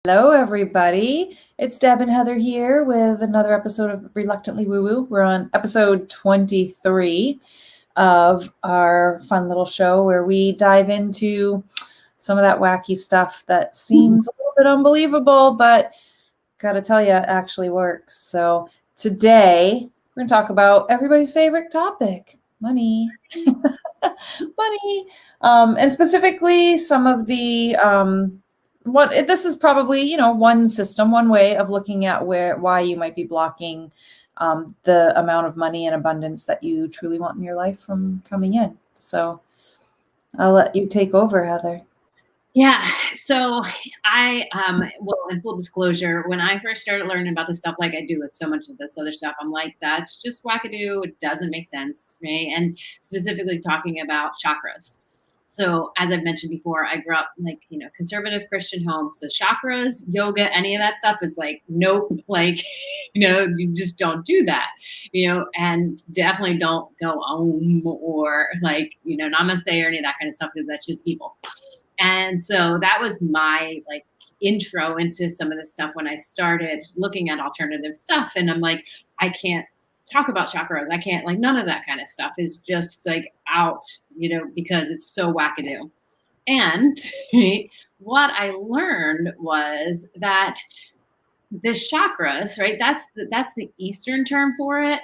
Hello, everybody. It's Deb and Heather here with another episode of Reluctantly Woo Woo. We're on episode 23 of our fun little show where we dive into some of that wacky stuff that seems a little bit unbelievable, but gotta tell you, it actually works. So today we're gonna talk about everybody's favorite topic, money. Money. And specifically some of the this is probably, one system, one way of looking at why you might be blocking the amount of money and abundance that you truly want in your life from coming in. So I'll let you take over, Heather. Yeah. So well, in full disclosure, when I first started learning about this stuff, like I do with so much of this other stuff, I'm like, that's just wackadoo. It doesn't make sense. Right. And specifically talking about chakras. So as I've mentioned before, I grew up conservative Christian home. So chakras, yoga, any of that stuff is like, nope, like, you just don't do that, and definitely don't go om or namaste or any of that kind of stuff, because that's just evil. And so that was my intro into some of this stuff when I started looking at alternative stuff. And I'm like, I can't talk about chakras. I can't, none of that kind of stuff is just out, because it's so wackadoo. And what I learned was that the chakras, right? That's the Eastern term for it.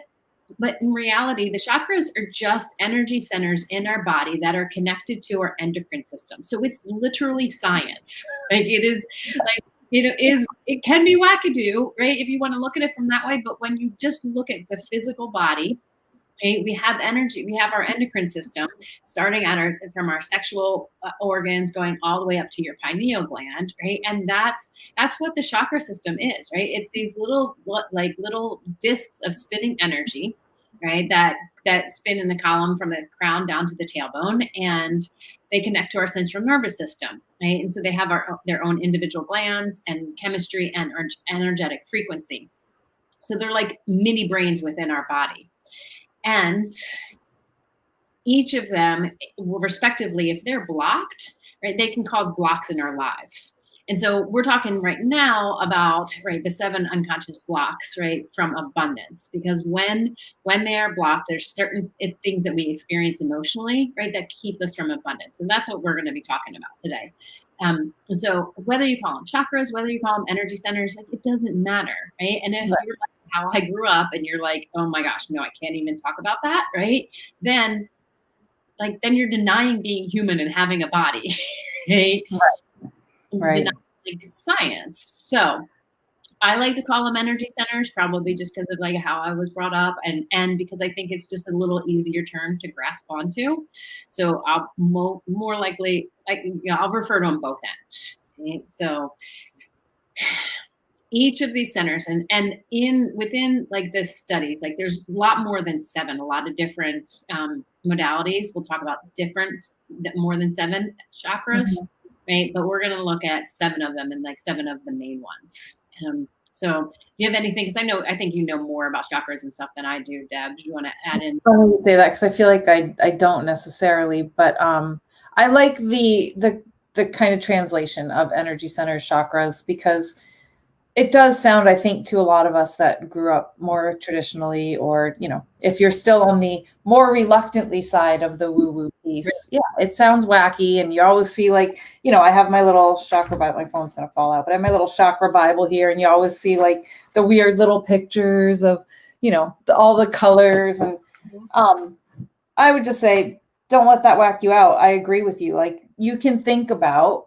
But in reality, the chakras are just energy centers in our body that are connected to our endocrine system. So it's literally science. It can be wackadoo, right? If you want to look at it from that way. But when you just look at the physical body, right, we have energy, we have our endocrine system starting from our sexual organs going all the way up to your pineal gland, right? And that's what the chakra system is, right? It's these little discs of spinning energy, right? That spin in the column from the crown down to the tailbone, and they connect to our central nervous system, right? And so they have their own individual glands and chemistry and energetic frequency. So they're like mini brains within our body. And each of them, respectively, if they're blocked, right, they can cause blocks in our lives. And so we're talking right now about, right, the 7 unconscious blocks, right, from abundance. Because when they are blocked, there's certain things that we experience emotionally, right, that keep us from abundance. And that's what we're going to be talking about today. And so whether you call them chakras, whether you call them energy centers, it doesn't matter, right? And if you're how I grew up and you're like, oh my gosh, no, I can't even talk about that, right? Then you're denying being human and having a body, right? Right. Denying science. So I like to call them energy centers, probably just because of how I was brought up, and because I think it's just a little easier term to grasp onto. So I'll more likely, I'll refer to them both ends. Right? So each of these centers and within this studies, there's a lot more than 7, a lot of different modalities. We'll talk about more than 7 chakras, right? But we're going to look at 7 of them and 7 of the main ones. So do you have anything? Because I think you know more about chakras and stuff than I do, Deb. Do you want to add in? I don't say that because I feel like I don't necessarily, but I like the kind of translation of energy centers, chakras, because it does sound, I think, to a lot of us that grew up more traditionally, or, if you're still on the more reluctantly side of the woo-woo piece, yeah, it sounds wacky. And you always see I have my little chakra Bible, my phone's going to fall out, but I have my little chakra Bible here. And you always see the weird little pictures of, all the colors. And I would just say, don't let that whack you out. I agree with you. You can think about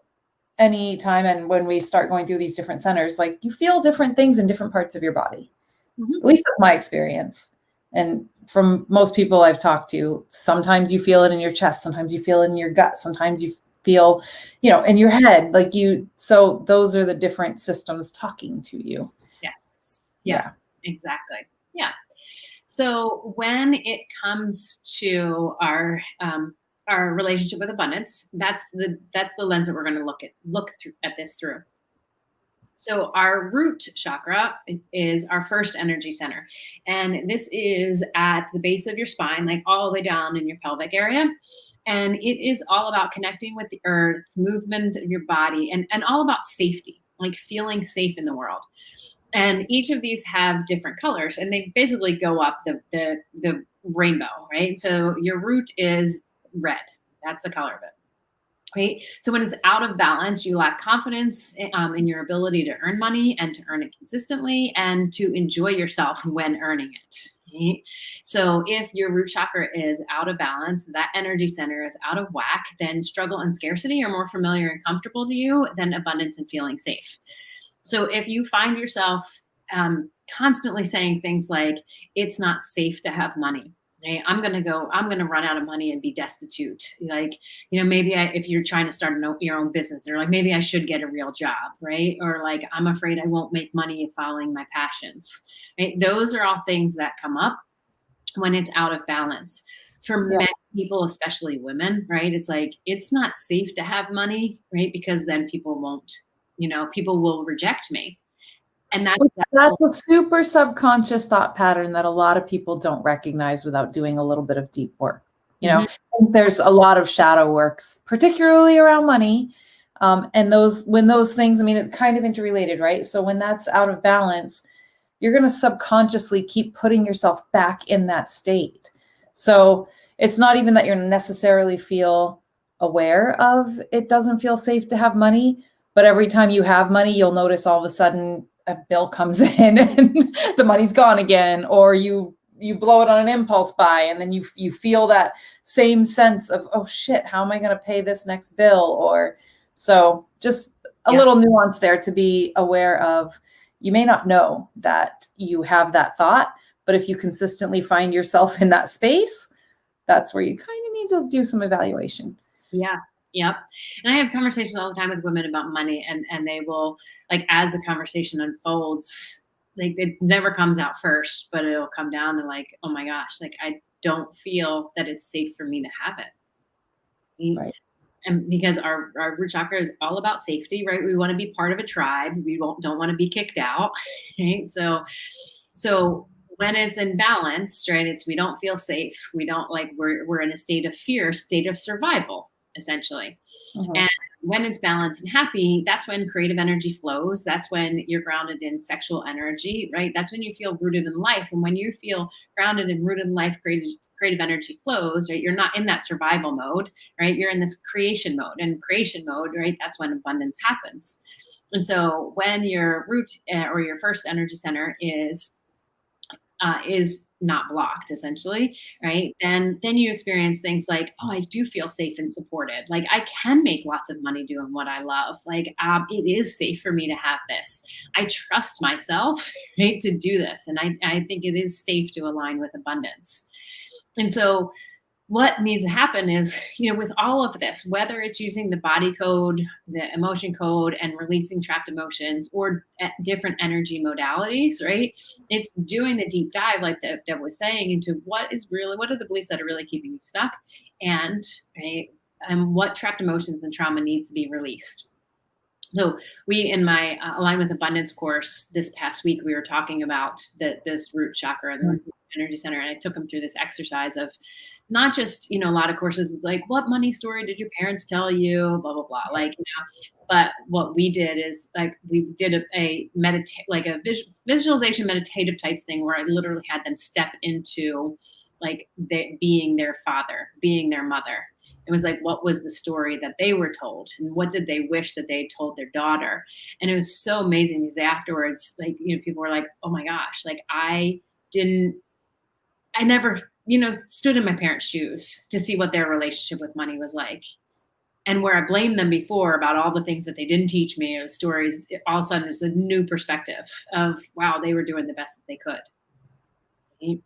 any time, and when we start going through these different centers, you feel different things in different parts of your body. At least that's my experience. And from most people I've talked to, sometimes you feel it in your chest, sometimes you feel it in your gut, sometimes you feel, in your head, so those are the different systems talking to you. Yes. Yeah. Exactly. Yeah. So when it comes to our relationship with abundance, that's the lens that we're going to look at this through. So our root chakra is our first energy center. And this is at the base of your spine, all the way down in your pelvic area. And it is all about connecting with the earth, movement of your body, and all about safety. like feeling safe in the world. And each of these have different colors, and they basically go up the rainbow, right? So your root is red. That's the color of it. Right. So when it's out of balance, you lack confidence in your ability to earn money and to earn it consistently and to enjoy yourself when earning it. Right? So if your root chakra is out of balance, that energy center is out of whack, then struggle and scarcity are more familiar and comfortable to you than abundance and feeling safe. So if you find yourself constantly saying things like, it's not safe to have money, hey, I'm going to run out of money and be destitute. Like, maybe if you're trying to start your own business, they're like, maybe I should get a real job, right? Or like, I'm afraid I won't make money following my passions, right? Those are all things that come up when it's out of balance. For many people, especially women, right? It's like, it's not safe to have money, right? Because then people won't, people will reject me. And that's a super subconscious thought pattern that a lot of people don't recognize without doing a little bit of deep work. There's a lot of shadow works, particularly around money. And when those things, it's kind of interrelated, right? So when that's out of balance, you're going to subconsciously keep putting yourself back in that state. So it's not even that you're necessarily feel aware of it doesn't feel safe to have money, but every time you have money, you'll notice all of a sudden a bill comes in and the money's gone again, or you blow it on an impulse buy, and then you feel that same sense of, oh shit, how am I going to pay this next bill? Or so just a little nuance there to be aware of. You may not know that you have that thought, but if you consistently find yourself in that space, that's where you kind of need to do some evaluation. Yeah. Yep. And I have conversations all the time with women about money, and they will, like, as the conversation unfolds, like, it never comes out first, but it'll come down to like, oh my gosh, like, I don't feel that it's safe for me to have it. Right. And because our root chakra is all about safety, right? We want to be part of a tribe. We don't want to be kicked out. Right. So when it's in balance, right, we don't feel safe. We don't, like, we're in a state of fear, state of survival, essentially. Mm-hmm. And when it's balanced and happy, that's when creative energy flows. That's when you're grounded in sexual energy, right? That's when you feel rooted in life. And when you feel grounded and rooted in life, creative energy flows, right? You're not in that survival mode, right? You're in this creation mode. And creation mode, right, that's when abundance happens. And so when your root or your first energy center is not blocked, essentially, right? Then you experience things like, oh, I do feel safe and supported. Like, I can make lots of money doing what I love. Like, it is safe for me to have this. I trust myself, right, to do this. And I think it is safe to align with abundance. And so what needs to happen is, with all of this, whether it's using the body code, the emotion code, and releasing trapped emotions, or different energy modalities, right? It's doing the deep dive, like Deb was saying, into what are the beliefs that are really keeping you stuck, and what trapped emotions and trauma needs to be released. So in my Align with Abundance course this past week, we were talking about this root chakra, the energy center, and I took them through this exercise of not just, a lot of courses is like, what money story did your parents tell you, blah, blah, blah. Like, but what we did is, like, we did a visualization meditative types thing where I literally had them step into, like, being their father, being their mother. It was like, what was the story that they were told, and what did they wish that they told their daughter? And it was so amazing because afterwards, like, people were like, oh my gosh, like, I never, stood in my parents' shoes to see what their relationship with money was like. And where I blamed them before about all the things that they didn't teach me, or stories, all of a sudden there's a new perspective of, wow, they were doing the best that they could. Right?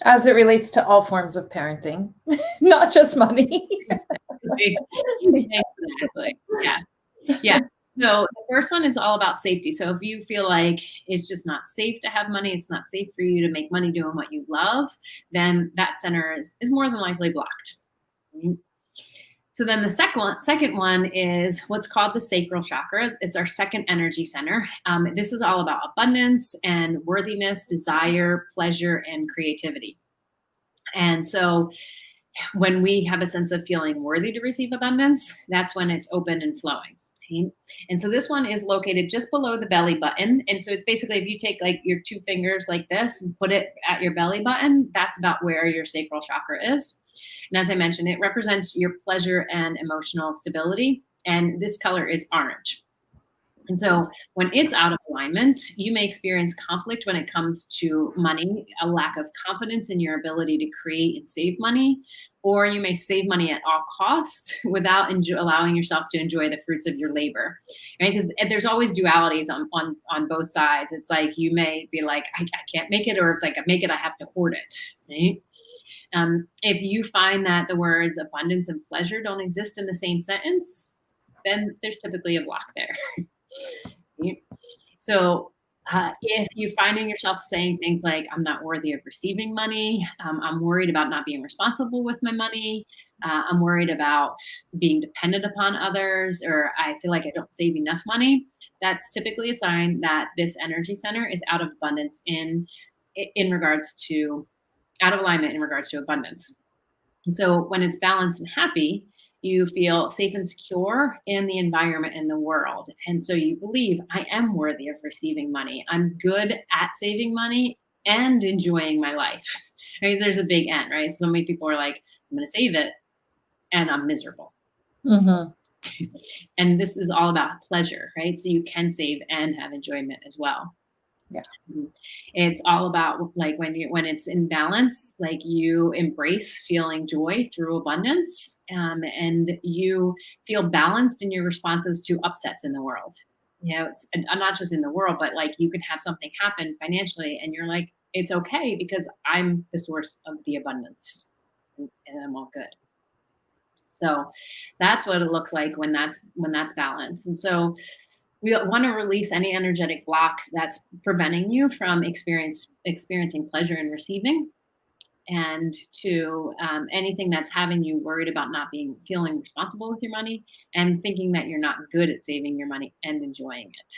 As it relates to all forms of parenting, not just money. Exactly. Yeah. So the first one is all about safety. So if you feel like it's just not safe to have money, it's not safe for you to make money doing what you love, then that center is more than likely blocked. So then the second one is what's called the Sacral Chakra. It's our second energy center. This is all about abundance and worthiness, desire, pleasure, and creativity. And so when we have a sense of feeling worthy to receive abundance, that's when it's open and flowing. Okay? And so this one is located just below the belly button. And so it's basically, if you take like your two fingers like this and put it at your belly button, that's about where your sacral chakra is. And as I mentioned, it represents your pleasure and emotional stability. And this color is orange. And so when it's out of alignment, you may experience conflict when it comes to money, a lack of confidence in your ability to create and save money, or you may save money at all costs without allowing yourself to enjoy the fruits of your labor, right? Because there's always dualities on both sides. It's like you may be like, I can't make it, or it's like, I make it, I have to hoard it, right? If you find that the words abundance and pleasure don't exist in the same sentence, then there's typically a block there. So if you're finding yourself saying things like, I'm not worthy of receiving money, I'm worried about not being responsible with my money, I'm worried about being dependent upon others, or I feel like I don't save enough money, that's typically a sign that this energy center is out of abundance in regards to, out of alignment in regards to abundance. And so when it's balanced and happy, you feel safe and secure in the environment and the world. And so you believe, I am worthy of receiving money. I'm good at saving money and enjoying my life. Right? There's a big N, right? So many people are like, I'm going to save it and I'm miserable. Mm-hmm. And this is all about pleasure, right? So you can save and have enjoyment as well. Yeah. It's all about like when it's in balance, like you embrace feeling joy through abundance, and you feel balanced in your responses to upsets in the world. You know, it's not just in the world, but like you can have something happen financially and you're like, it's okay because I'm the source of the abundance and I'm all good. So that's what it looks like when that's balanced. And so we want to release any energetic block that's preventing you from experiencing pleasure and receiving, and to anything that's having you worried about not feeling responsible with your money and thinking that you're not good at saving your money and enjoying it.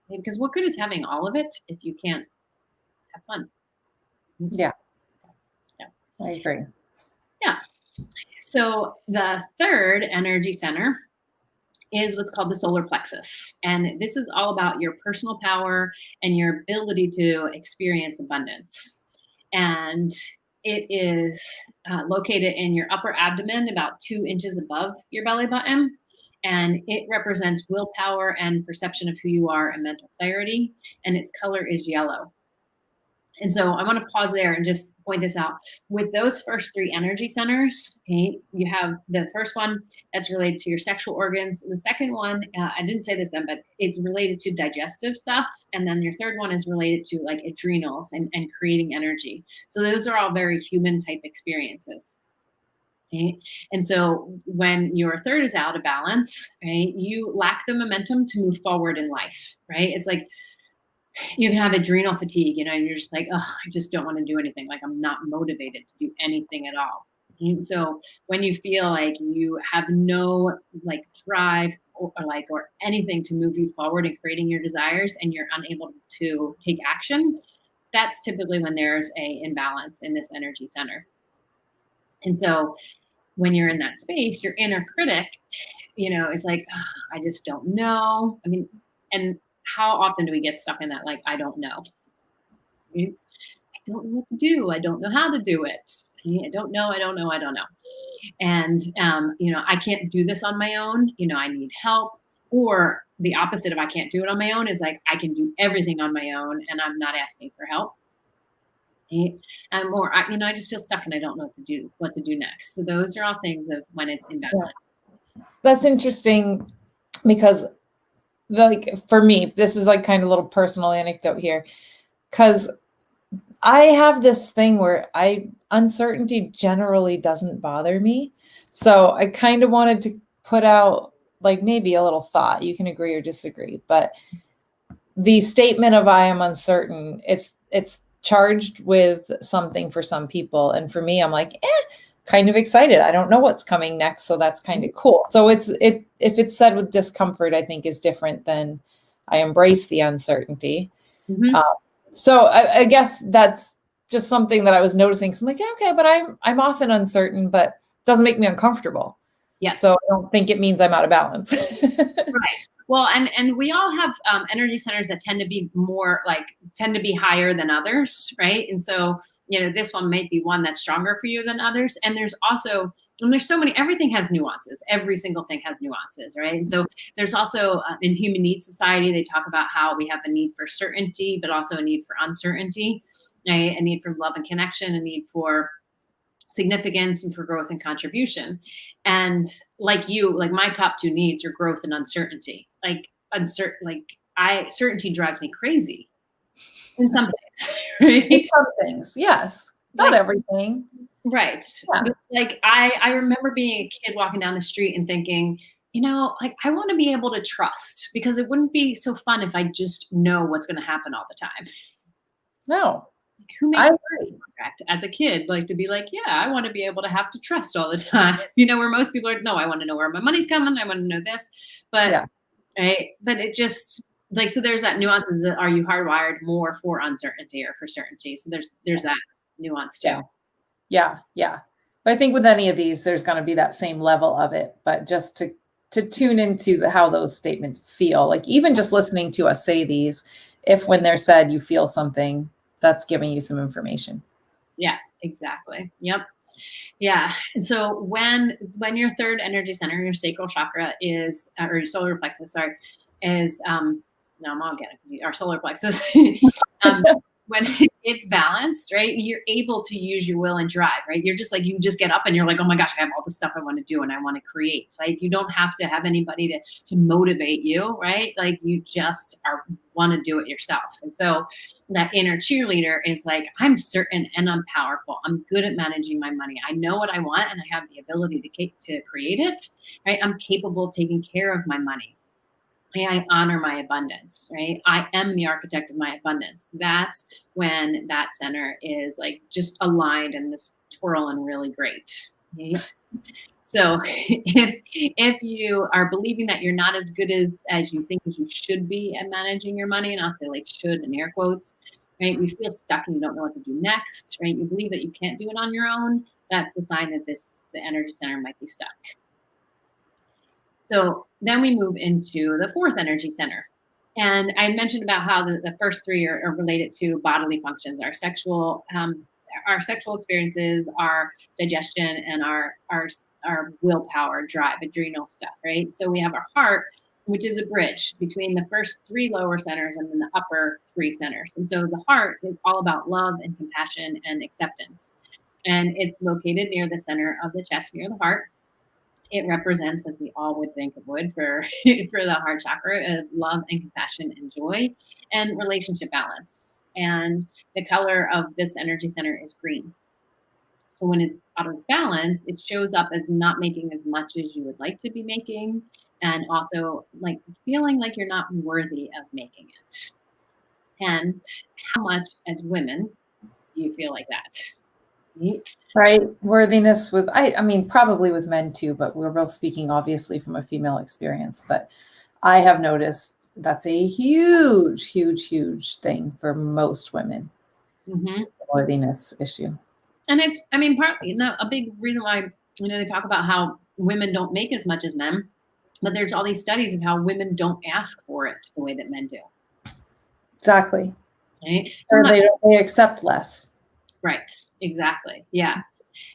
Okay? Because what good is having all of it if you can't have fun? Yeah. Yeah. I agree. Yeah. So the third energy center is what's called the solar plexus. And this is all about your personal power and your ability to experience abundance. And it is located in your upper abdomen, about 2 inches above your belly button. And it represents willpower and perception of who you are and mental clarity. And its color is yellow. And so I want to pause there and just point this out. With those first 3 energy centers, okay, you have the first one that's related to your sexual organs. The second one, I didn't say this then, but it's related to digestive stuff. And then your third one is related to like adrenals and creating energy. So those are all very human type experiences. Okay? And so when your third is out of balance, right, you lack the momentum to move forward in life, right? It's like, you can have adrenal fatigue, you know, and you're just like, oh, I just don't want to do anything. Like I'm not motivated to do anything at all. And so when you feel like you have no like drive or anything to move you forward in creating your desires and you're unable to take action, that's typically when there's a imbalance in this energy center. And so when you're in that space, your inner critic, you know, is like, oh, I just don't know. I mean, and how often do we get stuck in that? Like, I don't know. I don't know what to do. I don't know how to do it. I don't know. And, you know, I can't do this on my own. You know, I need help. Or the opposite of I can't do it on my own is like, I can do everything on my own and I'm not asking for help. Right? Or, you know, I just feel stuck and I don't know what to do next. So those are all things of when it's imbalance. Yeah. That's interesting because like for me, this is like kind of a little personal anecdote here, because I have this thing where uncertainty generally doesn't bother me. So I kind of wanted to put out like maybe a little thought. You can agree or disagree, but the statement of I am uncertain, it's charged with something for some people. And for me, I'm like, kind of excited. I don't know what's coming next. So that's kind of cool. So if it's said with discomfort, I think is different than I embrace the uncertainty. Mm-hmm. So I guess that's just something that I was noticing. So I'm like, yeah, okay, but I'm often uncertain, but it doesn't make me uncomfortable. Yes. So I don't think it means I'm out of balance. Right. Well, and we all have energy centers that tend to be more like tend to be higher than others, right? And so, you know, this one might be one that's stronger for you than others. And there's also, and there's so many, everything has nuances. Every single thing has nuances, right? And so there's also in Human Needs Society, they talk about how we have a need for certainty, but also a need for uncertainty, right? A need for love and connection, a need for significance and for growth and contribution. And like you, like my top two needs are growth and uncertainty. Certainty drives me crazy in some things, right? In some things, yes. Not Like, everything. right. Yeah. But like I remember being a kid walking down the street and thinking, you know, like I want to be able to trust because it wouldn't be so fun if I just know what's going to happen all the time. No, Like, who I makes agree. contract as a kid, like to be like, yeah, I want to be able to have to trust all the time. You know, where most people are, no, I want to know where my money's coming. I want to know this. But Yeah. right. But it just like so there's that nuances that are you hardwired more for uncertainty or for certainty? So there's that nuance too. Yeah. Yeah. Yeah. But I think with any of these, there's going to be that same level of it. But just to tune into how those statements feel, like even just listening to us say these, if when they're said you feel something, that's giving you some information. Yeah, exactly. Yep. Yeah. And so when your third energy center, your sacral chakra is, or your solar plexus, sorry, is no, I'm all getting our solar plexus. um, when it's balanced, right, you're able to use your will and drive, right? You're just like you just get up and you're like, oh my gosh, I have all the stuff I want to do and I want to create. Like you don't have to have anybody to motivate you, right? Like you just want to do it yourself. And so that inner cheerleader is like, I'm certain and I'm powerful. I'm good at managing my money. I know what I want and I have the ability to create it, right? I'm capable of taking care of my money. I honor my abundance, right? I am the architect of my abundance. That's when that center is like just aligned and this twirling really great. Okay? So if you are believing that you're not as good as you think as you should be at managing your money, and I'll say like should in air quotes, right? You feel stuck and you don't know what to do next, right? You believe that you can't do it on your own. That's the sign that the energy center might be stuck. So then we move into the fourth energy center. And I mentioned about how the first three are related to bodily functions, our sexual experiences, our digestion, and our willpower, drive, adrenal stuff, right? So we have our heart, which is a bridge between the first three lower centers and then the upper three centers. And so the heart is all about love and compassion and acceptance. And it's located near the center of the chest, near the heart. It represents, as we all would think it would for for the heart chakra, love and compassion and joy and relationship balance. And the color of this energy center is green. So when it's out of balance, it shows up as not making as much as you would like to be making, and also like feeling like you're not worthy of making it. And how much as women do you feel like that? Right. Worthiness with, I mean, probably with men too, but we're both speaking obviously from a female experience. But I have noticed that's a huge, huge, huge thing for most women. Mm-hmm. The worthiness issue. And it's, I mean, partly, a big reason why, they talk about how women don't make as much as men, but there's all these studies of how women don't ask for it the way that men do. Exactly. Right? Or they accept less. Right. Exactly. Yeah.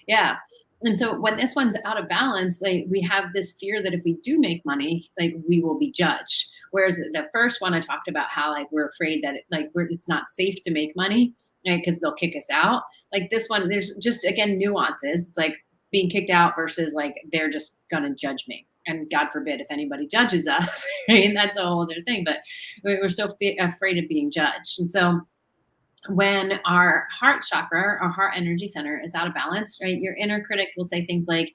Yeah. And so when this one's out of balance, like we have this fear that if we do make money, like we will be judged. Whereas the first one I talked about how like we're afraid that it's not safe to make money, right? Because they'll kick us out. Like this one, there's just again nuances. It's like being kicked out versus like they're just gonna judge me. And God forbid if anybody judges us, right? And that's a whole other thing. But we're still afraid of being judged. And so when our heart chakra, our heart energy center is out of balance, right? Your inner critic will say things like,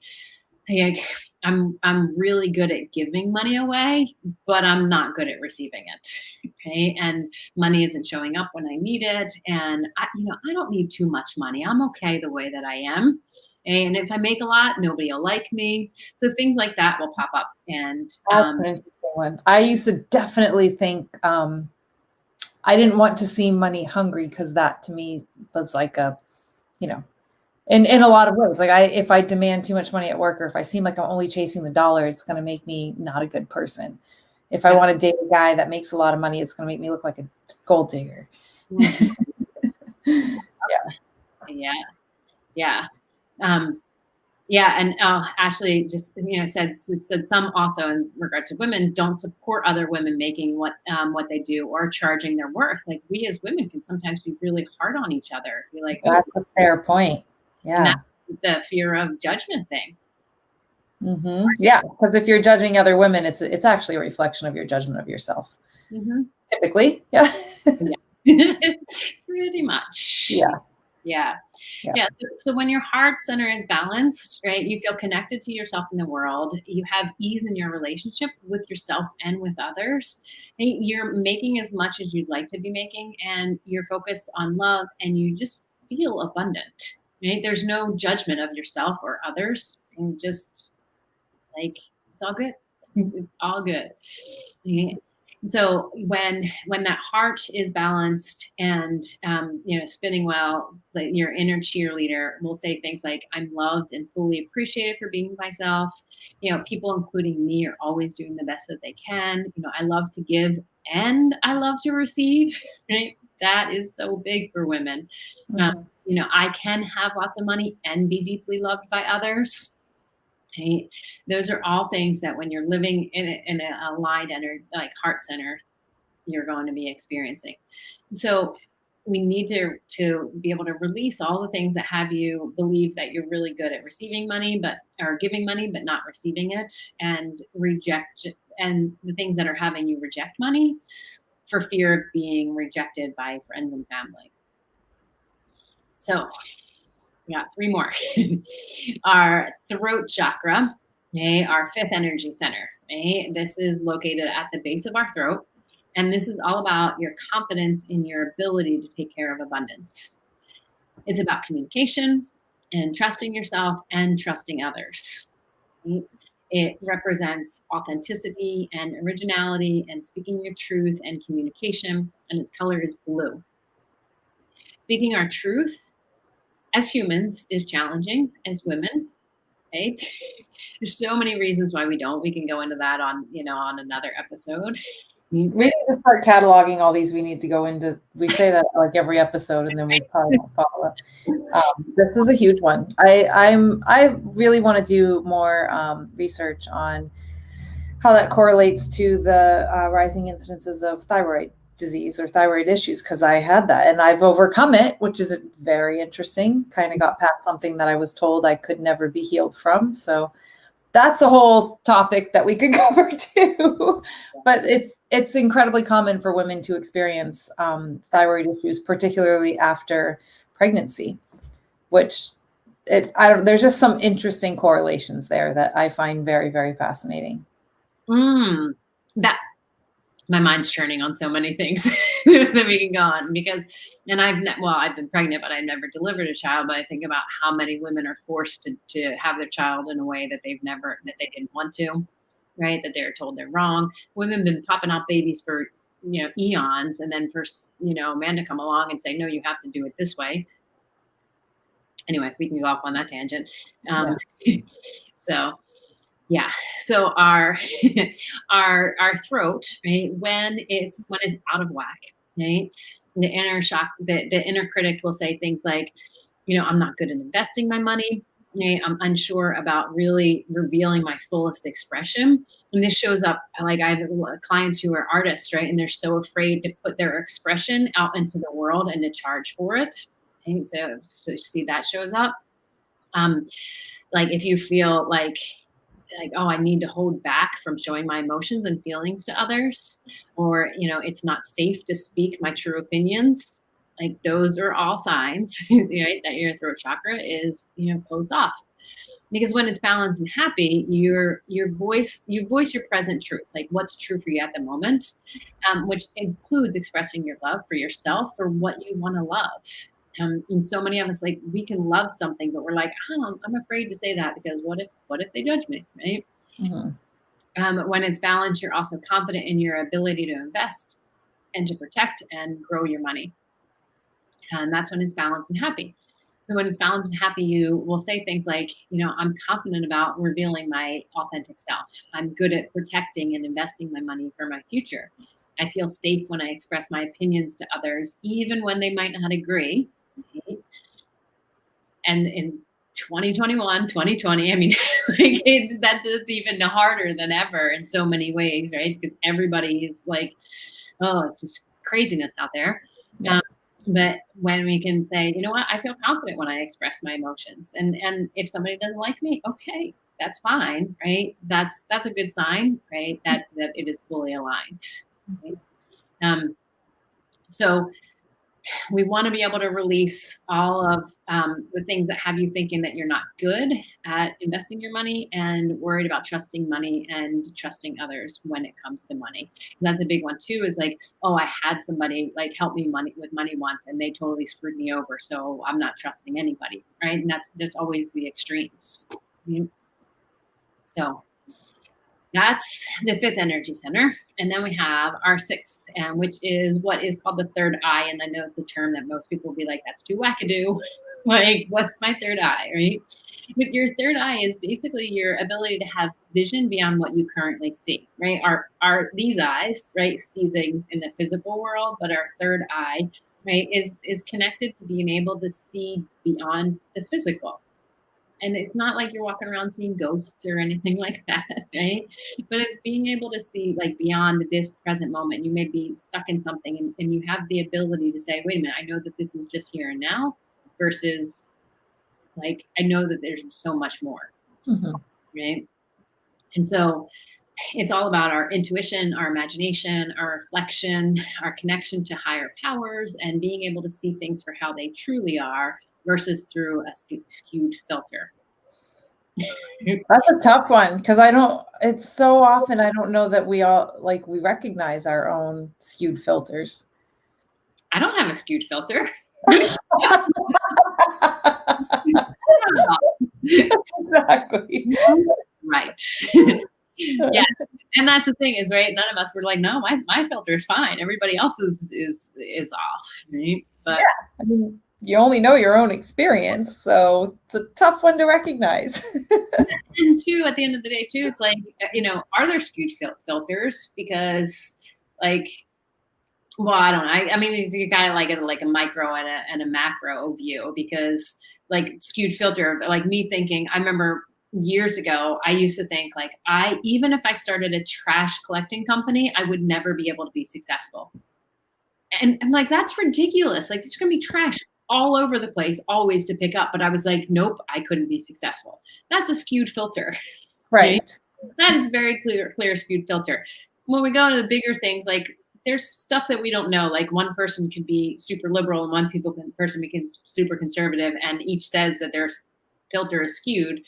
hey, I'm really good at giving money away, but I'm not good at receiving it. Okay. And money isn't showing up when I need it. And I don't need too much money. I'm okay the way that I am. And if I make a lot, nobody will like me. So things like that will pop up. And that's an interesting one. I used to definitely think I didn't want to seem money hungry because that to me was like in a lot of ways. Like if I demand too much money at work, or if I seem like I'm only chasing the dollar, it's going to make me not a good person. If I want to date a guy that makes a lot of money, it's going to make me look like a gold digger. Yeah. Yeah. Yeah, and Ashley just said some also in regard to women don't support other women making what they do or charging their worth. Like we as women can sometimes be really hard on each other. Be like, that's a fair point. Yeah, and that's the fear of judgment thing. Mm-hmm. Yeah, because if you're judging other women, it's actually a reflection of your judgment of yourself. Mm-hmm. Typically, yeah. Pretty much. Yeah. Yeah. So when your heart center is balanced, right, you feel connected to yourself in the world. You have ease in your relationship with yourself and with others. And you're making as much as you'd like to be making, and you're focused on love, and you just feel abundant. Right? There's no judgment of yourself or others, and just like it's all good. It's all good. Yeah. So when that heart is balanced and spinning well, like your inner cheerleader will say things like, "I'm loved and fully appreciated for being myself." People, including me, are always doing the best that they can. I love to give and I love to receive. Right? That is so big for women. Mm-hmm. I can have lots of money and be deeply loved by others. Right? Those are all things that when you're living in an aligned like heart center, you're going to be experiencing. So we need to be able to release all the things that have you believe that you're really good at receiving money, or giving money, but not receiving it, and reject, and the things that are having you reject money for fear of being rejected by friends and family. So we got 3 more. Our throat chakra, okay, our 5th energy center. Okay? This is located at the base of our throat. And this is all about your confidence in your ability to take care of abundance. It's about communication and trusting yourself and trusting others. Okay? It represents authenticity and originality and speaking your truth and communication. And its color is blue. Speaking our truth as humans is challenging as women, right? There's so many reasons why we don't. We can go into that on another episode. We need to start cataloging all these. We need to go into. We say that like every episode, and then we probably won't follow up. This is a huge one. I really want to do more research on how that correlates to the rising incidences of thyroid disease or thyroid issues, because I had that and I've overcome it, which is very interesting. Kind of got past something that I was told I could never be healed from. So that's a whole topic that we could cover too. But it's incredibly common for women to experience thyroid issues, particularly after pregnancy, which there's just some interesting correlations there that I find very, very fascinating. That my mind's churning on so many things that we can go on I've been pregnant, but I've never delivered a child. But I think about how many women are forced to have their child in a way that they didn't want to, right? That they're told they're wrong. Women have been popping out babies for, eons. And then for, a man to come along and say, no, you have to do it this way. Anyway, we can go off on that tangent. So our throat, right, when it's out of whack, right, the inner critic will say things like, I'm not good at investing my money. Okay, I'm unsure about really revealing my fullest expression. And this shows up, like I have clients who are artists, right, and they're so afraid to put their expression out into the world and to charge for it. And so see that shows up. Like if you feel like, oh, I need to hold back from showing my emotions and feelings to others, or, it's not safe to speak my true opinions. Like those are all signs, right, that your throat chakra is, closed off. Because when it's balanced and happy, you voice your present truth, like what's true for you at the moment, which includes expressing your love for yourself, for what you want to love. And so many of us, like, we can love something, but we're like, oh, I'm afraid to say that because what if they judge me, right? Mm-hmm. When it's balanced, you're also confident in your ability to invest and to protect and grow your money. And that's when it's balanced and happy. So when it's balanced and happy, you will say things like, I'm confident about revealing my authentic self. I'm good at protecting and investing my money for my future. I feel safe when I express my opinions to others, even when they might not agree. Right? And in 2021, 2020, I mean, that's even harder than ever in so many ways, right? Because everybody is like, oh, it's just craziness out there. Yeah. But when we can say, you know what, I feel confident when I express my emotions, and if somebody doesn't like me, okay, that's fine, right? That's a good sign, right? That it is fully aligned. Right? So we want to be able to release all of the things that have you thinking that you're not good at investing your money and worried about trusting money and trusting others when it comes to money. That's a big one too, is like, oh, I had somebody like help me with money once and they totally screwed me over, so I'm not trusting anybody, right? And that's always the extremes. So that's the fifth energy center. And then we have our sixth, which is what is called the third eye. And I know it's a term that most people will be like, that's too wackadoo. Like, what's my third eye, right? But your third eye is basically your ability to have vision beyond what you currently see, right? These eyes, right, see things in the physical world, but our third eye, right, is connected to being able to see beyond the physical. And it's not like you're walking around seeing ghosts or anything like that, right? But it's being able to see like beyond this present moment. You may be stuck in something and you have the ability to say, wait a minute, I know that this is just here and now, versus like, I know that there's so much more, right? And so it's all about our intuition, our imagination, our reflection, our connection to higher powers, and being able to see things for how they truly are, versus through a skewed filter. That's a tough one, because it's so often I don't know that we recognize our own skewed filters. I don't have a skewed filter. Exactly. Right. Yeah. And that's the thing is, right, none of us were like, no, my filter is fine. Everybody else is off, right? But yeah, I mean, you only know your own experience, so it's a tough one to recognize. And two, at the end of the day, too, it's like, are there skewed filters? Because, like, well, I don't know. I mean, you got to like a micro and a macro view, because like skewed filter, like me thinking, I remember years ago, I used to think like even if I started a trash collecting company, I would never be able to be successful. And I'm like, that's ridiculous. Like, there's going to be trash all over the place, always to pick up. But I was like, nope, I couldn't be successful. That's a skewed filter. Right. That is very clear skewed filter. When we go to the bigger things, like there's stuff that we don't know. Like one person could be super liberal and one person becomes super conservative, and each says that their filter is skewed,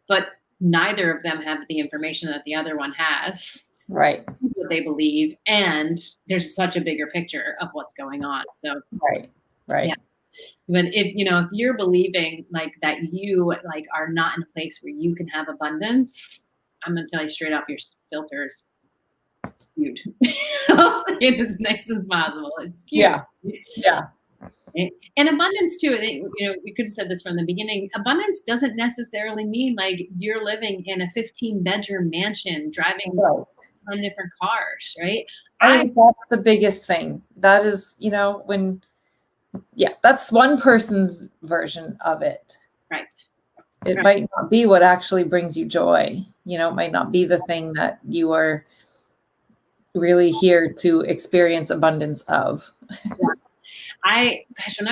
but neither of them have the information that the other one has. Right. What they believe, and there's such a bigger picture of what's going on. So right. Yeah. But if you're believing like that you like are not in a place where you can have abundance, I'm gonna tell you straight up, your filter is skewed. I'll say it as nice as possible. It's skewed. Yeah. And abundance too, we could have said this from the beginning. Abundance doesn't necessarily mean like you're living in a 15-bedroom mansion, driving 10 different cars, right? I think that's the biggest thing. That is, that's one person's version of it. Right. It might not be what actually brings you joy. It might not be the thing that you are really here to experience abundance of. When I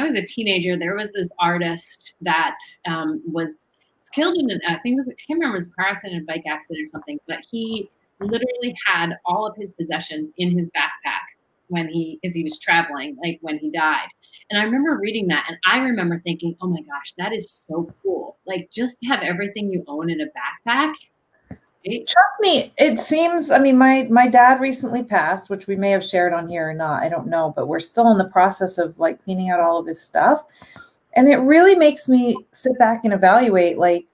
was a teenager, there was this artist that was killed in I can't remember, it was a car accident, a bike accident or something, but he literally had all of his possessions in his backpack as he was traveling, like when he died. And I remember reading that, and I remember thinking, oh my gosh, that is so cool. Like, just to have everything you own in a backpack. Right? Trust me, it seems, my dad recently passed, which we may have shared on here or not, I don't know, but we're still in the process of like cleaning out all of his stuff. And it really makes me sit back and evaluate, like,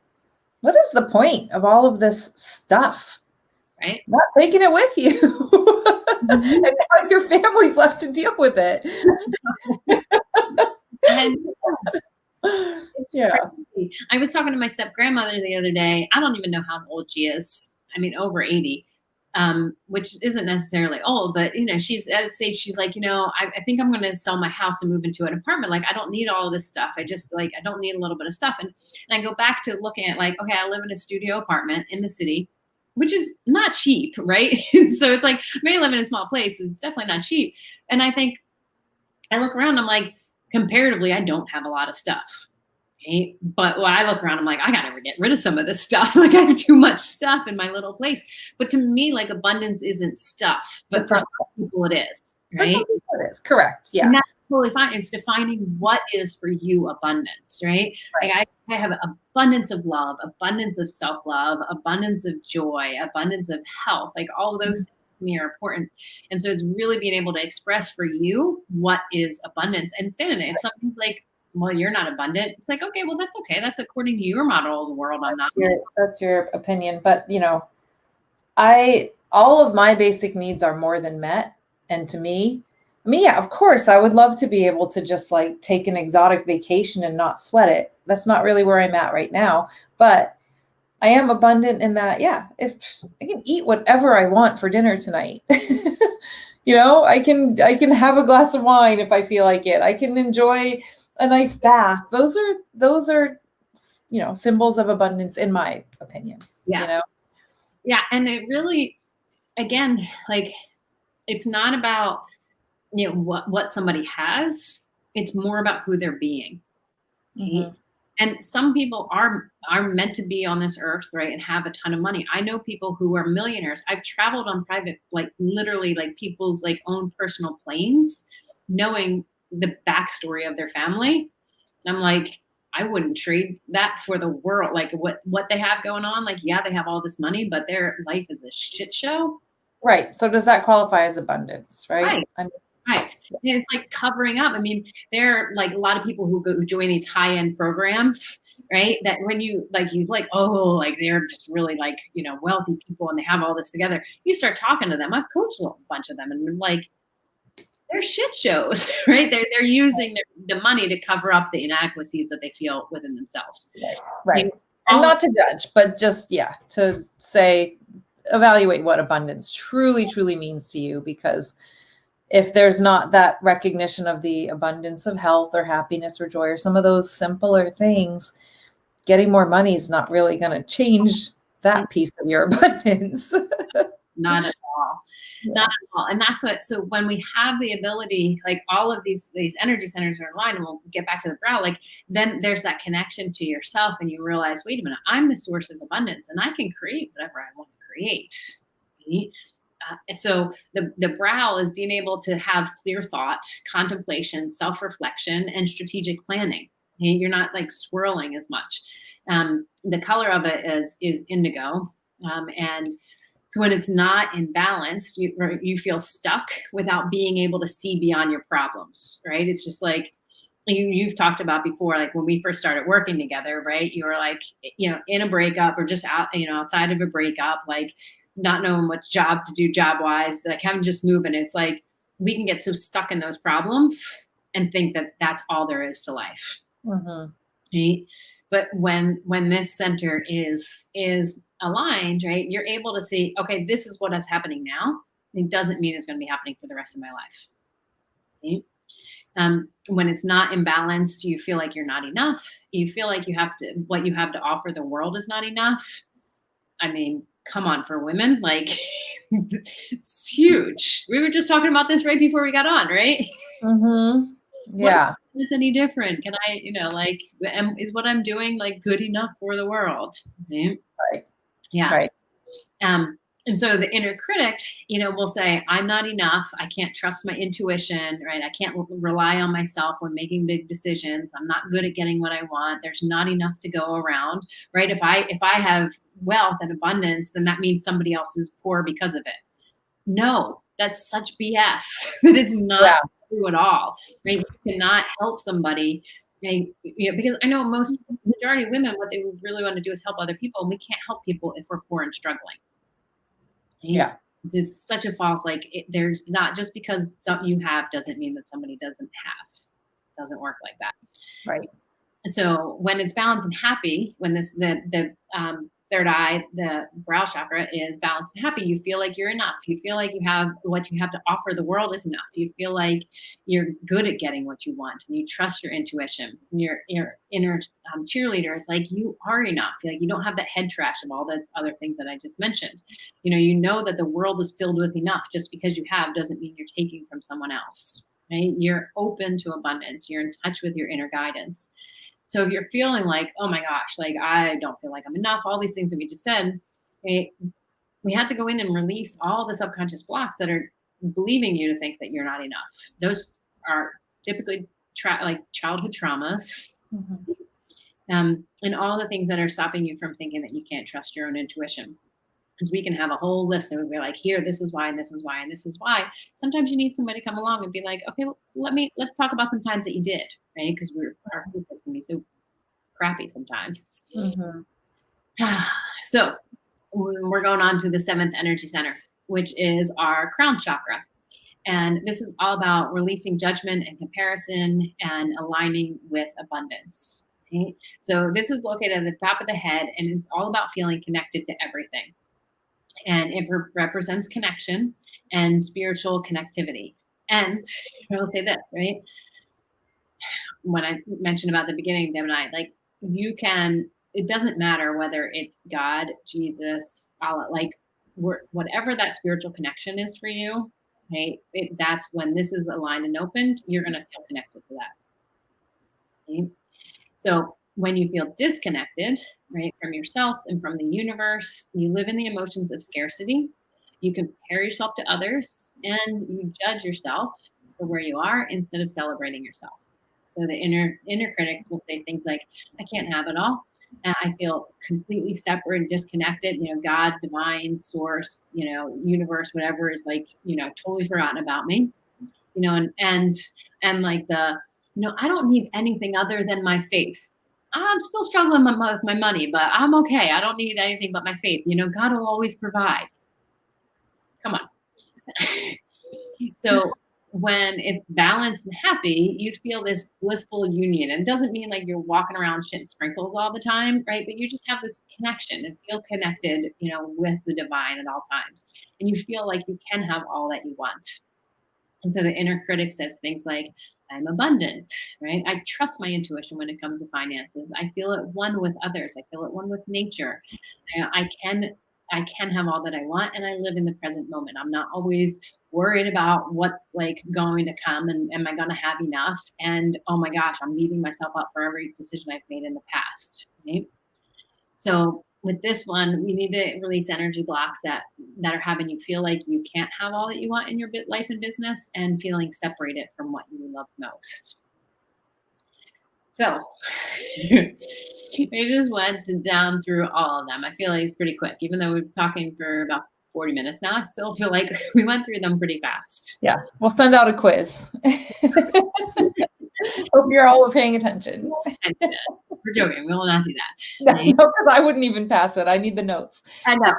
what is the point of all of this stuff? Right? Not taking it with you. And now your family's left to deal with it. And I was talking to my step grandmother the other day. I don't even know how old she is. I mean, over 80. Which isn't necessarily old, but she's at a stage, she's like, I think I'm going to sell my house and move into an apartment. Like, I don't need all of this stuff. I don't need a little bit of stuff. And I go back to looking at like, okay, I live in a studio apartment in the city, which is not cheap, right? So it's like, I may live in a small place. It's definitely not cheap. And I think, I look around, I'm like, comparatively, I don't have a lot of stuff. Right? But when I look around, I'm like, I gotta get rid of some of this stuff. Like, I have too much stuff in my little place. But to me, like, abundance isn't stuff, but for some people it is, right? For some people it is, correct. Yeah. And that's totally fine. It's defining what is for you abundance, right? Like, I have abundance of love, abundance of self-love, abundance of joy, abundance of health. Like, all of those things to me are important. And so it's really being able to express for you what is abundance and stand in it. If something's like, well, you're not abundant, it's like, okay, well, that's okay. That's according to your model of the world. I'm not. That's your opinion. But, all of my basic needs are more than met. And to me, yeah, of course, I would love to be able to just like take an exotic vacation and not sweat it. That's not really where I'm at right now. But I am abundant in that, yeah, if I can eat whatever I want for dinner tonight. I can have a glass of wine if I feel like it. I can enjoy a nice bath. Those are symbols of abundance, in my opinion. Yeah. Yeah. And it really, again, like, it's not about what somebody has. It's more about who they're being. Mm-hmm. And some people are meant to be on this earth, right, and have a ton of money. I know people who are millionaires. I've traveled on private, like, literally, like, people's like own personal planes, knowing the backstory of their family. And I'm like, I wouldn't trade that for the world. Like, what they have going on. Like, yeah, they have all this money, but their life is a shit show. Right. So does that qualify as abundance? Right. Right. And it's like covering up. I mean, there are like a lot of people who join these high-end programs, right? That when you like, oh, like, they're just really like, wealthy people and they have all this together. You start talking to them. I've coached a bunch of them, and they're like, they're shit shows, right? They're using the money to cover up the inadequacies that they feel within themselves. Right. And not to judge, but just, to say, evaluate what abundance truly, truly means to you. Because if there's not that recognition of the abundance of health or happiness or joy or some of those simpler things, getting more money is not really going to change that piece of your abundance. Not at all. Not at all. And that's so when we have the ability, like, all of these energy centers are aligned, and we'll get back to the brow, like, then there's that connection to yourself, and you realize, wait a minute, I'm the source of abundance, and I can create whatever I want to create. Right? So the brow is being able to have clear thought, contemplation, self-reflection, and strategic planning. Okay? You're not like swirling as much. The color of it is indigo. And so when it's not imbalanced, you feel stuck without being able to see beyond your problems, right? It's just like you've talked about before, like when we first started working together, right? You were like, in a breakup or just out, outside of a breakup, like not knowing what job to do job wise, like having just moving. It's like we can get so stuck in those problems and think that that's all there is to life. Mm-hmm. Right? But when this center is aligned, right, you're able to see, okay, this is what is happening now. It doesn't mean it's going to be happening for the rest of my life. Okay? When it's not imbalanced, you feel like you're not enough. You feel like what you have to offer the world is not enough. I mean, come on, for women, like it's huge. We were just talking about this right before we got on, right? Mm-hmm. Yeah. What is any different? Can I, is what I'm doing like good enough for the world? Right. Yeah. Right. And so the inner critic, will say, I'm not enough. I can't trust my intuition, right? I can't rely on myself when making big decisions. I'm not good at getting what I want. There's not enough to go around, right? If I have wealth and abundance, then that means somebody else is poor because of it. No, that's such BS. That is not true at all, right? You cannot help somebody. Right? Because I know majority of women, what they really want to do is help other people, and we can't help people if we're poor and struggling. Yeah, it's such a false, there's not, just because something you have doesn't mean that somebody doesn't have. It doesn't work like that. Right. So when it's balanced and happy, when the third eye, the brow chakra, is balanced and happy, you feel like you're enough. You feel like you have what you have to offer the world is enough. You feel like you're good at getting what you want, and you trust your intuition. Your inner cheerleader is like, you are enough. Like, you don't have that head trash of all those other things that I just mentioned. You know that the world is filled with enough. Just because you have doesn't mean you're taking from someone else. Right? You're open to abundance. You're in touch with your inner guidance. So if you're feeling like, oh my gosh, like I don't feel like I'm enough, all these things that we just said, right, we have to go in and release all the subconscious blocks that are believing you to think that you're not enough. Those are typically like childhood traumas, and all the things that are stopping you from thinking that you can't trust your own intuition. Because we can have a whole list and we're like, here, this is why, and this is why, and this is why. Sometimes you need somebody to come along and be like, okay, let's talk about some times that you did, right? Because our focus can be so crappy sometimes. So we're going on to the 7th energy center, which is our crown chakra. And this is all about releasing judgment and comparison and aligning with abundance. Okay? So this is located at the top of the head, and it's all about feeling connected to everything. And it represents connection and spiritual connectivity. And I will say this, right? When I mentioned about the beginning, Deb and I, like, it doesn't matter whether it's God, Jesus, Allah, like, whatever that spiritual connection is for you, right? That's when this is aligned and opened, you're going to feel connected to that. Okay? So when you feel disconnected, right, from yourself and from the universe, you live in the emotions of scarcity. You compare yourself to others, and you judge yourself for where you are instead of celebrating yourself. So the inner critic will say things like, I can't have it all. And I feel completely separate and disconnected. God, divine, source, universe, whatever, is like, totally forgotten about me. And like I don't need anything other than my faith. I'm still struggling with my money, but I'm okay. I don't need anything but my faith. God will always provide. Come on. So when it's balanced and happy, you feel this blissful union. And it doesn't mean like you're walking around shitting sprinkles all the time, right? But you just have this connection and feel connected, with the divine at all times. And you feel like you can have all that you want. And so the inner critic says things like, I'm abundant, right? I trust my intuition when it comes to finances. I feel at one with others. I feel at one with nature. I can have all that I want, and I live in the present moment. I'm not always worried about what's like going to come, and am I going to have enough? And oh my gosh, I'm beating myself up for every decision I've made in the past, right? So with this one, we need to release energy blocks that are having you feel like you can't have all that you want in your life and business, and feeling separated from what you love most. So we just went down through all of them. I feel like it's pretty quick, even though we've been talking for about 40 minutes now. I still feel like we went through them pretty fast. Yeah, we'll send out a quiz. Hope you're all paying attention. We're joking. We will not do that. No, because I wouldn't even pass it. I need the notes. I know.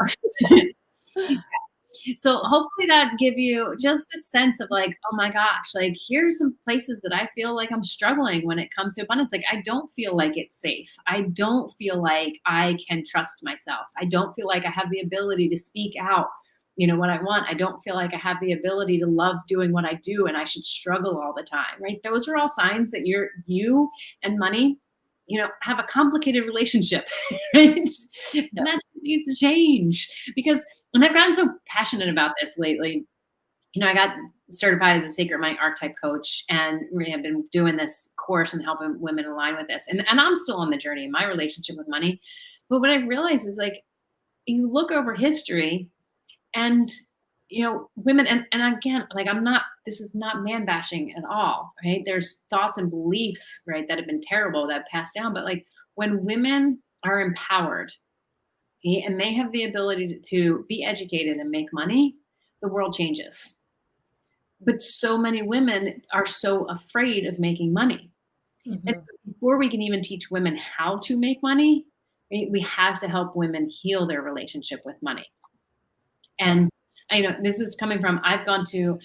So hopefully that give you just a sense of like, oh my gosh, like here's some places that I feel like I'm struggling when it comes to abundance. Like I don't feel like it's safe. I don't feel like I can trust myself. I don't feel like I have the ability to speak out, what I want. I don't feel like I have the ability to love doing what I do, and I should struggle all the time, right? Those are all signs that you and money, have a complicated relationship, right? And that needs to change, because and I've gotten so passionate about this lately. I got certified as a sacred mind archetype coach, and we have been doing this course and helping women align with this. And I'm still on the journey in my relationship with money. But what I realized is like, you look over history and, women, and again, like this is not man bashing at all, right? There's thoughts and beliefs, right, that have been terrible, that have passed down. But like when women are empowered, and they have the ability to be educated and make money, the world changes. But so many women are so afraid of making money. Mm-hmm. And so before we can even teach women how to make money, right, we have to help women heal their relationship with money. And this is coming from, I've gone to,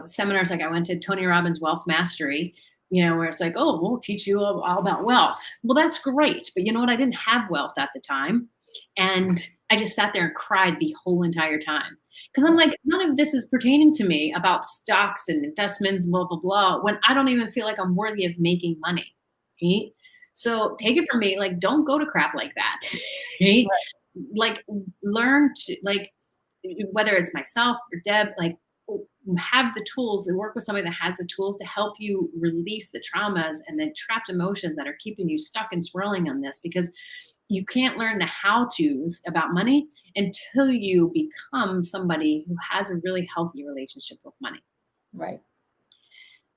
seminars, like I went to Tony Robbins' Wealth Mastery, where it's like, oh, we'll teach you all about wealth. Well, that's great. But you know what? I didn't have wealth at the time. And I just sat there and cried the whole entire time. Because I'm like, none of this is pertaining to me about stocks and investments, blah, blah, blah, when I don't even feel like I'm worthy of making money. Right? So take it from me, like, don't go to crap like that. Right? Like, learn to, like, whether it's myself or Deb, like, have the tools and work with somebody that has the tools to help you release the traumas and the trapped emotions that are keeping you stuck and swirling on this, because you can't learn the how-tos about money until you become somebody who has a really healthy relationship with money. Right.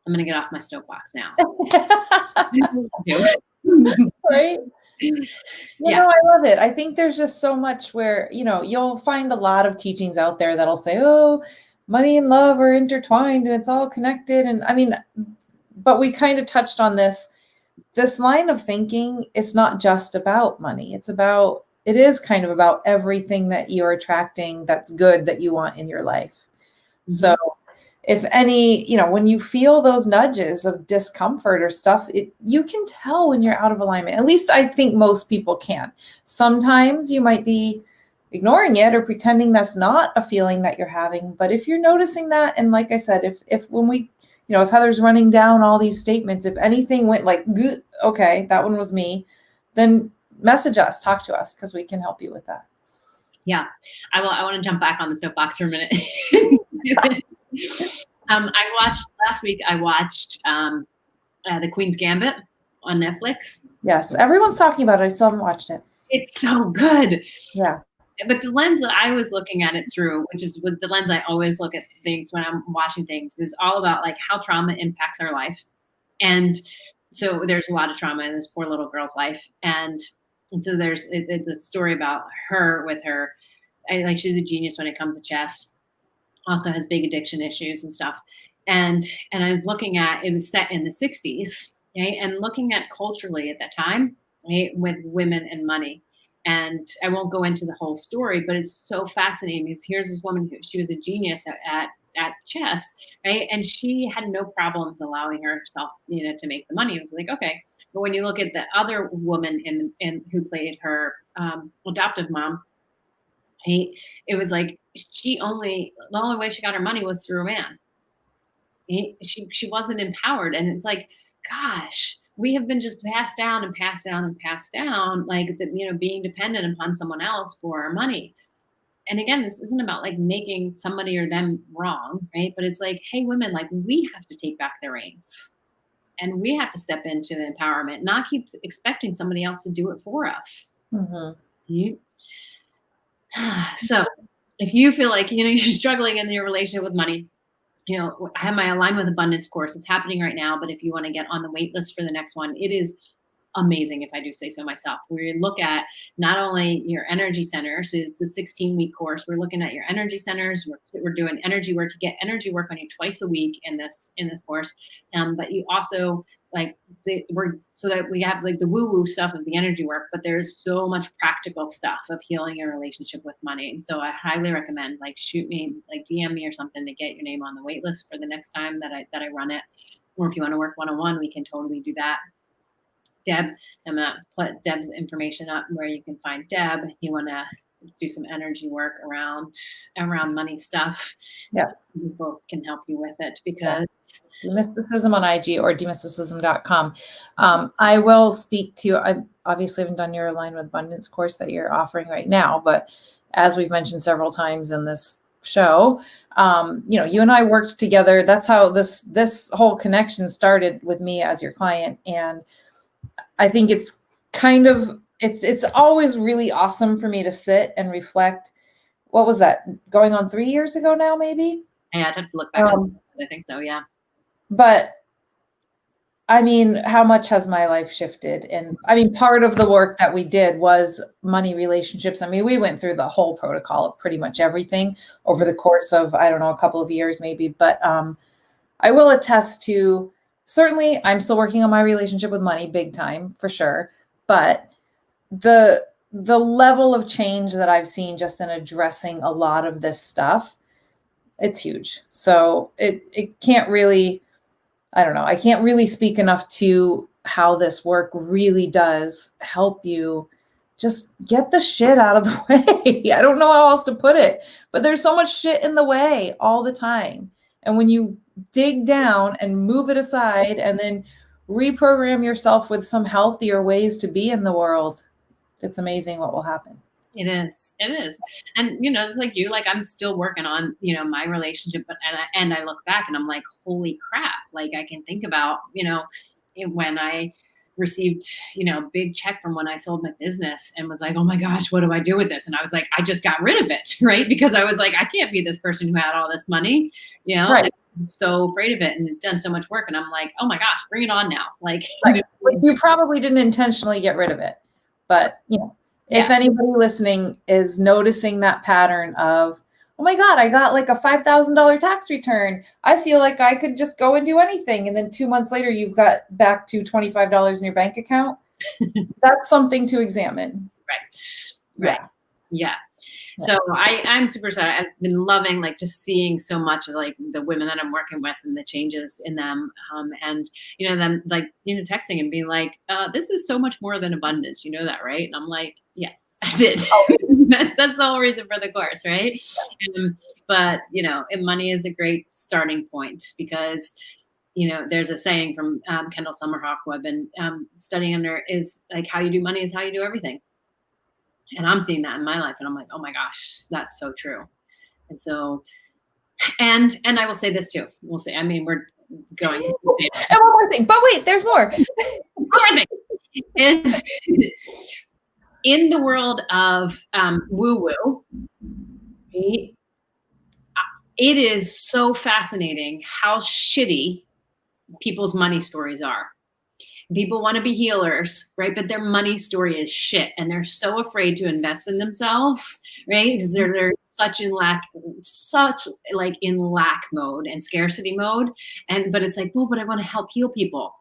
I'm going to get off my soapbox now. Right. Yeah. I love it. I think there's just so much where, you'll find a lot of teachings out there that'll say, oh, money and love are intertwined and it's all connected. And I mean, but we kind of touched on this line of thinking. It's not just about money. It is kind of about everything that you're attracting that's good that you want in your life. Mm-hmm. So if any, when you feel those nudges of discomfort or stuff, you can tell when you're out of alignment. At least I think most people can. Sometimes you might be ignoring it or pretending that's not a feeling that you're having. But if you're noticing that, and like I said, if when we, as Heather's running down all these statements, if anything went like, okay, that one was me, then message us, talk to us, because we can help you with that. Yeah. I want to jump back on the soapbox for a minute. Last week, I watched The Queen's Gambit on Netflix. Yes. Everyone's talking about it. I still haven't watched it. It's so good. Yeah. But the lens that I was looking at it through, which is with the lens I always look at things when I'm watching things, is all about like how trauma impacts our life. And so there's a lot of trauma in this poor little girl's life. And so there's the story about her with her, like, she's a genius when it comes to chess, also has big addiction issues and stuff. And I was looking at, it was set in the 60s, right? And looking at culturally at that time, right, with women and money. And I won't go into the whole story, but it's so fascinating because here's this woman who, she was a genius at chess, right? And she had no problems allowing herself, to make the money. It was like, okay. But when you look at the other woman in who played her adoptive mom, right, it was like the only way she got her money was through a man. Right? She wasn't empowered, and it's like, gosh, we have been just passed down and passed down and passed down, like that, being dependent upon someone else for our money. And again, this isn't about like making somebody or them wrong, right? But it's like, hey, women, like, we have to take back the reins. And we have to step into the empowerment, not keep expecting somebody else to do it for us. Mm-hmm. So if you feel like, you're struggling in your relationship with money, I have my Align with Abundance course. It's happening right now. But if you want to get on the wait list for the next one, it is amazing, if I do say so myself. We look at not only your energy centers, it's a 16-week course. We're looking at your energy centers. We're doing energy work. You get energy work on you twice a week in this course. But you also so that we have like the woo-woo stuff of the energy work, but there's so much practical stuff of healing your relationship with money. And so I highly recommend, like, shoot me, like DM me or something to get your name on the wait list for the next time that I run it. Or if you want to work one-on-one, we can totally do that. Deb, I'm going to put Deb's information up where you can find Deb. If you want to do some energy work around money stuff, yeah, we both can help you with it, because Demysticism on IG or demysticism.com. I will speak to, I obviously haven't done your Align with Abundance course that you're offering right now, but as we've mentioned several times in this show, you and I worked together. That's how this whole connection started with me as your client. And I think it's kind of, it's always really awesome for me to sit and reflect. What was that? Going on 3 years ago now, maybe? Yeah, I'd have to look back. I think so, yeah. But I mean, how much has my life shifted? And I mean, part of the work that we did was money relationships. I mean, we went through the whole protocol of pretty much everything over the course of, I don't know, a couple of years maybe. But I will attest to, certainly I'm still working on my relationship with money big time, for sure. But the level of change that I've seen just in addressing a lot of this stuff, it's huge. So it can't really, I don't know. I can't really speak enough to how this work really does help you just get the shit out of the way. I don't know how else to put it, but there's so much shit in the way all the time. And when you dig down and move it aside and then reprogram yourself with some healthier ways to be in the world, it's amazing what will happen. It is. It is. And, it's like you, like, I'm still working on, my relationship, but, and I look back and I'm like, holy crap. Like, I can think about, when I received, big check from when I sold my business and was like, oh my gosh, what do I do with this? And I was like, I just got rid of it. Right. Because I was like, I can't be this person who had all this money, Right. Like, I'm so afraid of it and done so much work. And I'm like, oh my gosh, bring it on now. Like, right. You probably didn't intentionally get rid of it, but if anybody listening is noticing that pattern of, oh my God, I got like a $5,000 tax return, I feel like I could just go and do anything. And then 2 months later, you've got back to $25 in your bank account. That's something to examine. Right. Yeah. So I'm super excited. I've been loving like just seeing so much of like the women that I'm working with and the changes in them. And, them like, texting and being like, this is so much more than abundance. You know that, right? And I'm like, yes, I did. That's the whole reason for the course. Right. But, and money is a great starting point because, there's a saying from Kendall Summerhawk, who I've been studying under, is like, how you do money is how you do everything. And I'm seeing that in my life and I'm like, oh my gosh, that's so true. And so, and I will say this too. We'll say, I mean, we're going. And one more thing, but wait, there's more. One more thing is in the world of woo-woo, right? It is so fascinating how shitty people's money stories are. People want to be healers, right? But their money story is shit. And they're so afraid to invest in themselves, right? Because they're such in lack mode and scarcity mode. But it's like, well, but I want to help heal people.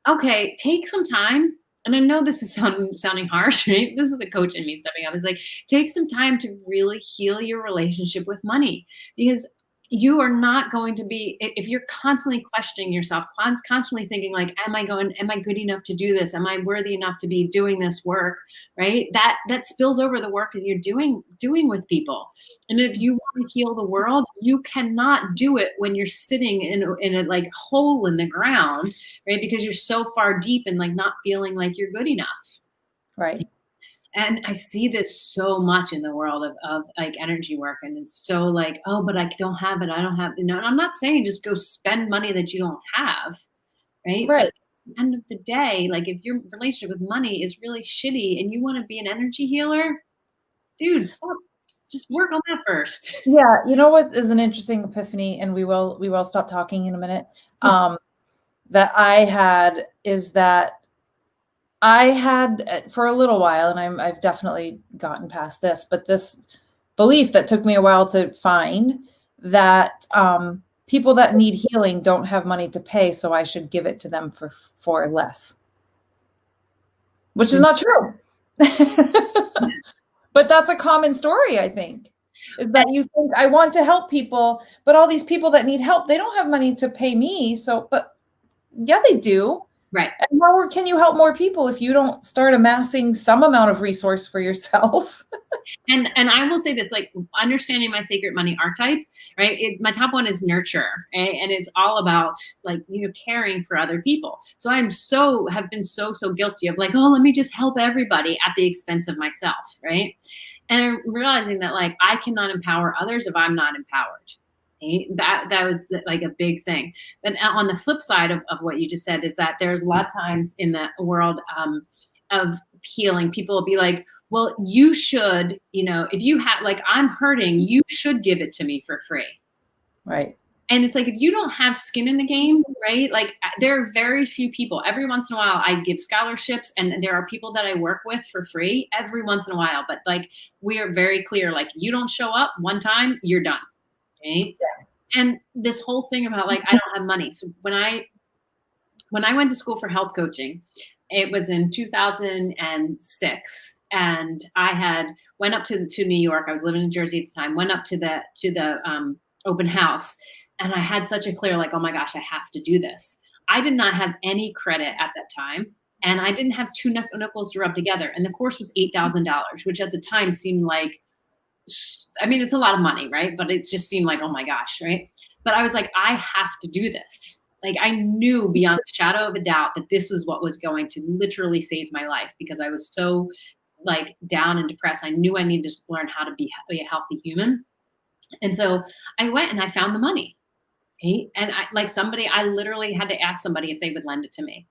Okay, take some time. And I know this is sounding harsh, right? This is the coach in me stepping up. It's like, take some time to really heal your relationship with money, because you are not going to be, if you're constantly questioning yourself, constantly thinking like, am I good enough to do this? Am I worthy enough to be doing this work? Right? That spills over the work that you're doing with people. And if you want to heal the world, you cannot do it when you're sitting in a like hole in the ground, right? Because you're so far deep and like not feeling like you're good enough. Right. And I see this so much in the world of like energy work. And it's so like, oh, but I don't have it. I don't have, and I'm not saying just go spend money that you don't have. Right. Right. But at the end of the day, like if your relationship with money is really shitty and you want to be an energy healer, dude, stop. Just work on that first. Yeah. You know what is an interesting epiphany, and we will stop talking in a minute. That I had is that I had for a little while, and I've definitely gotten past this, but this belief that took me a while to find, that people that need healing don't have money to pay, so I should give it to them for less, which is not true. But that's a common story, I think, is that you think I want to help people, but all these people that need help, they don't have money to pay me. So, but yeah, they do. Right. And how can you help more people if you don't start amassing some amount of resource for yourself? And I will say this, like understanding my sacred money archetype, right? It's my top one is nurture, right? And it's all about like, caring for other people. So have been so guilty of like, oh, let me just help everybody at the expense of myself, right? And I'm realizing that like, I cannot empower others if I'm not empowered. That was like a big thing. But on the flip side of what you just said is that there's a lot of times in the world of healing, people will be like, well, you should, if you have like, I'm hurting, you should give it to me for free. Right. And it's like, if you don't have skin in the game, right? Like there are very few people. Every once in a while I give scholarships and there are people that I work with for free every once in a while. But like, we are very clear, like you don't show up one time, you're done. Right? Yeah. And this whole thing about like, I don't have money. So when I went to school for health coaching, it was in 2006, and I had went up to New York. I was living in Jersey at the time. Went up to the open house, and I had such a clear like, oh my gosh, I have to do this. I did not have any credit at that time. And I didn't have two nickels to rub together. And the course was $8,000, which at the time seemed like, I mean, it's a lot of money, right? But it just seemed like, oh my gosh, right? But I was like, I have to do this. Like, I knew beyond a shadow of a doubt that this was what was going to literally save my life, because I was so like down and depressed. I knew I needed to learn how to be a healthy human. And so I went and I found the money. Right? And I literally had to ask somebody if they would lend it to me.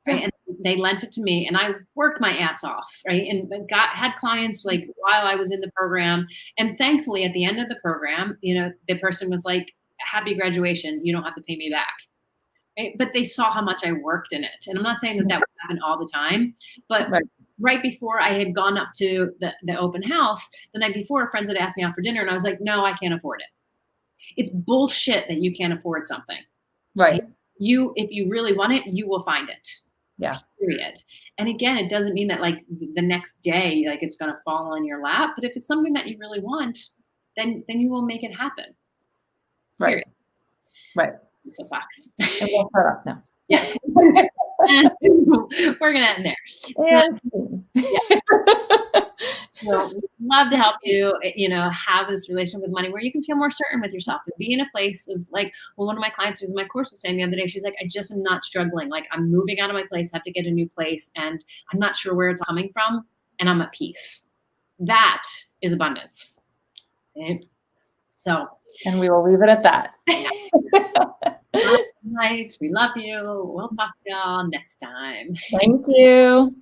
Right. And they lent it to me, and I worked my ass off. Right. And had clients like while I was in the program. And thankfully at the end of the program, the person was like, happy graduation. You don't have to pay me back. Right? But they saw how much I worked in it. And I'm not saying that would happen all the time, but right before I had gone up to the open house, the night before, friends had asked me out for dinner, and I was like, no, I can't afford it. It's bullshit that you can't afford something. Right. If you really want it, you will find it. Yeah. Period. And again, it doesn't mean that like the next day, like it's going to fall on your lap. But if it's something that you really want, then you will make it happen. Right. Period. Right. So Fox. And we'll shut up now. Yes. We're going to end there. So, yeah. So we'd love to help you, have this relationship with money where you can feel more certain with yourself and be in a place of like, well, one of my clients who's in my course was saying the other day, she's like, I just am not struggling. Like, I'm moving out of my place, have to get a new place, and I'm not sure where it's coming from, and I'm at peace. That is abundance. Okay? So. And we will leave it at that. Good night. We love you. We'll talk to y'all next time. Thank you.